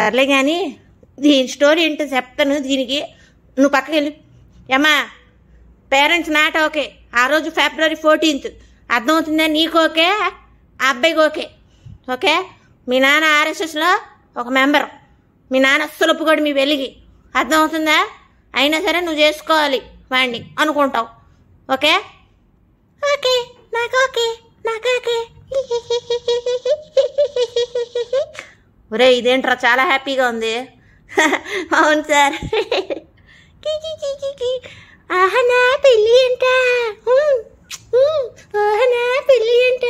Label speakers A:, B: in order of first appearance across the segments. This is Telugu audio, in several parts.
A: సర్లే కానీ దీని స్టోరీ ఏంటో చెప్తాను. దీనికి నువ్వు పక్కకి వెళ్ళి ఏమ్మా పేరెంట్స్ నాట్ ఓకే. ఆ రోజు February 14th అర్థమవుతుందా? నీకు ఓకే, ఆ అబ్బాయికి ఓకే. ఓకే, మీ నాన్న RSSలో ఒక మెంబర్. మీ నాన్న అస్సలు ఒప్పుకోడు మీ పెళ్ళికి, అర్థమవుతుందా? అయినా సరే నువ్వు చేసుకోవాలి వాడిని అనుకుంటావు. ఓకే ఓకే నాకు ఓకే నాకు ఓకే. ఒరే ఇదేంట్రా చాలా హ్యాపీగా ఉంది. అవును సార్. ఆహనా పెళ్ళి అంట, ఓహనా పెళ్ళి అంట,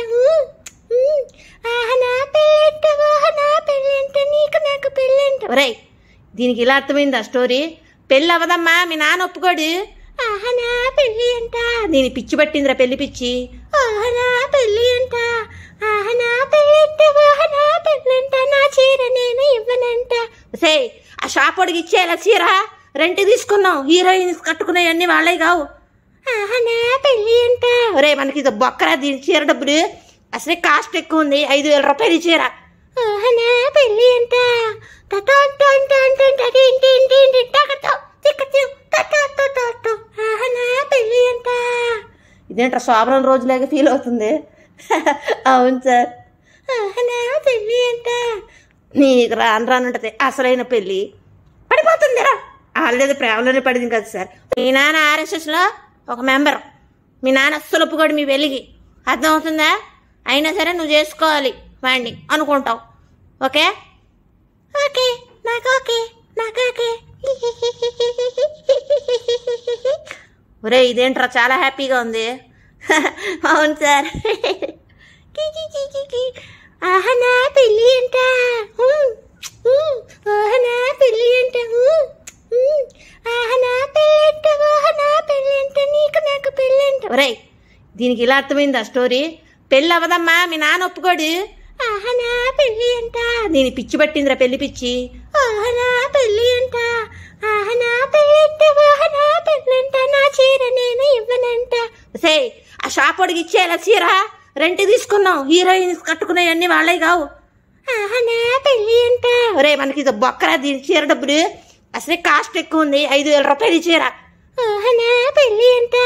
A: ఆహనా పెళ్ళి అంట, ఓహనా పెళ్ళి అంట, నీకు నాకు పెళ్ళి అంట. ఒరే దీనికి ఇలా అర్థమైంది ఆ స్టోరీ. పెళ్ళి అవ్వదమ్మా, మీ నాన్న ఒప్పుకోడు. ఆహనా పెళ్ళి అంట, దీని పిచ్చి పట్టిందిరా, పెళ్లి పిచ్చి. ఆహనా పెళ్ళి అంట, ఆహనా పెళ్ళి అంట, ఓహనా పెళ్ళి అంట, నా చీర నేను ఇవ్వనంట. సే ఆ షాప్ వాడికి ఇచ్చేయాల చీర, రెంట్ తీసుకున్నాం. హీరోయిన్స్ కట్టుకునేవన్నీ వాళ్ళే కావు. ఆహనా పెళ్ళి అంట. ఒరే మనకి ఇది బొక్కరా దీని చీర డబ్బులు, అసలే కాస్ట్ ఎక్కువ ఉంది, 5,000 రూపాయలు చీర. ఆహనా పెళ్ళి అంట. పెళ్ళి అంట. ఇదేంట్రా శోభనం రోజులాగా ఫీల్ అవుతుంది. అవును సార్. ఆహనా పెళ్ళి అంట. నీకు రాను రానుంటది అసలైన పెళ్ళి. పడిపోతుందిరా, ఆల్రెడీ ప్రేమలోనే పడింది కదా సార్. మీ నాన్న RSSలో ఒక మెంబర్. మీ నాన్న అస్సలు ఒప్పుకోడు మీ పెళ్ళికి, అర్థమవుతుందా? అయినా సరే నువ్వు చేసుకోవాలి వాడిని అనుకుంటావు. ఓకే ఓకే నాకు ఓకే నాకు ఓకే. ఒరే ఇదేంట్రా చాలా హ్యాపీగా ఉంది. అవును సార్. ఆహనా పెళ్ళి అంట, ఓహనా పెళ్ళి అంట, ఆహనా పెళ్ళి అంట, ఓహనా పెళ్ళి అంట, నీకు నాకు పెళ్ళి అంట. ఒరే దీనికి ఇలా అర్థమైంది ఆ స్టోరీ. పెళ్ళి అవ్వదమ్మా, మీ నాన్న ఒప్పుకోడు. ఆహనా పెళ్ళి అంట, దీని పిచ్చి పట్టిందిరా, పెళ్లి పిచ్చి. ఆహనా పెళ్ళి అంట, ఆహనా పెళ్ళి అంట, ఓహనా పెళ్ళి అంట, నా చీర నేను ఇవ్వనంట. సే ఆ షాప్ వాడికి ఇచ్చేయాల చీర, రెంట్ తీసుకున్నాం. హీరోయిన్స్ కట్టుకునేవన్నీ వాళ్ళే కావు. ఆహనా పెళ్ళి అంట. ఒరే మనకి ఇది బొక్కరా దీని చీర డబ్బులు, అసలే కాస్ట్ ఎక్కువ ఉంది, 5,000 రూపాయలు చీర. ఆహనా పెళ్ళి అంట.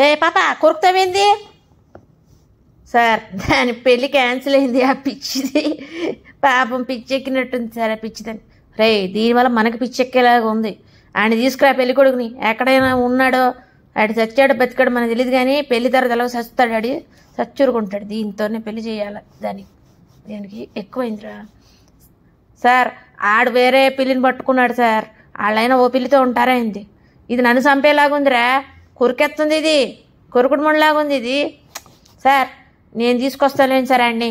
A: ఏ పాప కొరుకుతావేంది సార్? దాని పెళ్ళి క్యాన్సిల్ అయింది. ఆ పిచ్చిది పాపం పిచ్చెక్కినట్టుంది సార్ ఆ పిచ్చిదని. రే దీనివల్ల మనకి పిచ్చెక్కేలాగా ఉంది. ఆయన తీసుకురా పెళ్లి కొడుకుని, ఎక్కడైనా ఉన్నాడో ఆడు చచ్చాడో బతికాడో మనకు తెలియదు, కానీ పెళ్లి తర్వాత ఎలా చస్తాడు, ఆడి చచ్చూరుకుంటాడు. దీంతోనే పెళ్లి చేయాలి. దీనికి ఎక్కువైందిరా సార్. ఆడు వేరే పిల్లిని పట్టుకున్నాడు సార్, వాళ్ళైనా ఓ పిల్లితో ఉంటారా ఏంది? ఇది నన్ను చంపేలాగుందిరా, కొరికెత్తుంది, ఇది కొరుకుడు మొండలాగుంది ఇది సార్. నేను తీసుకొస్తాలేండి సార్ అన్నీ.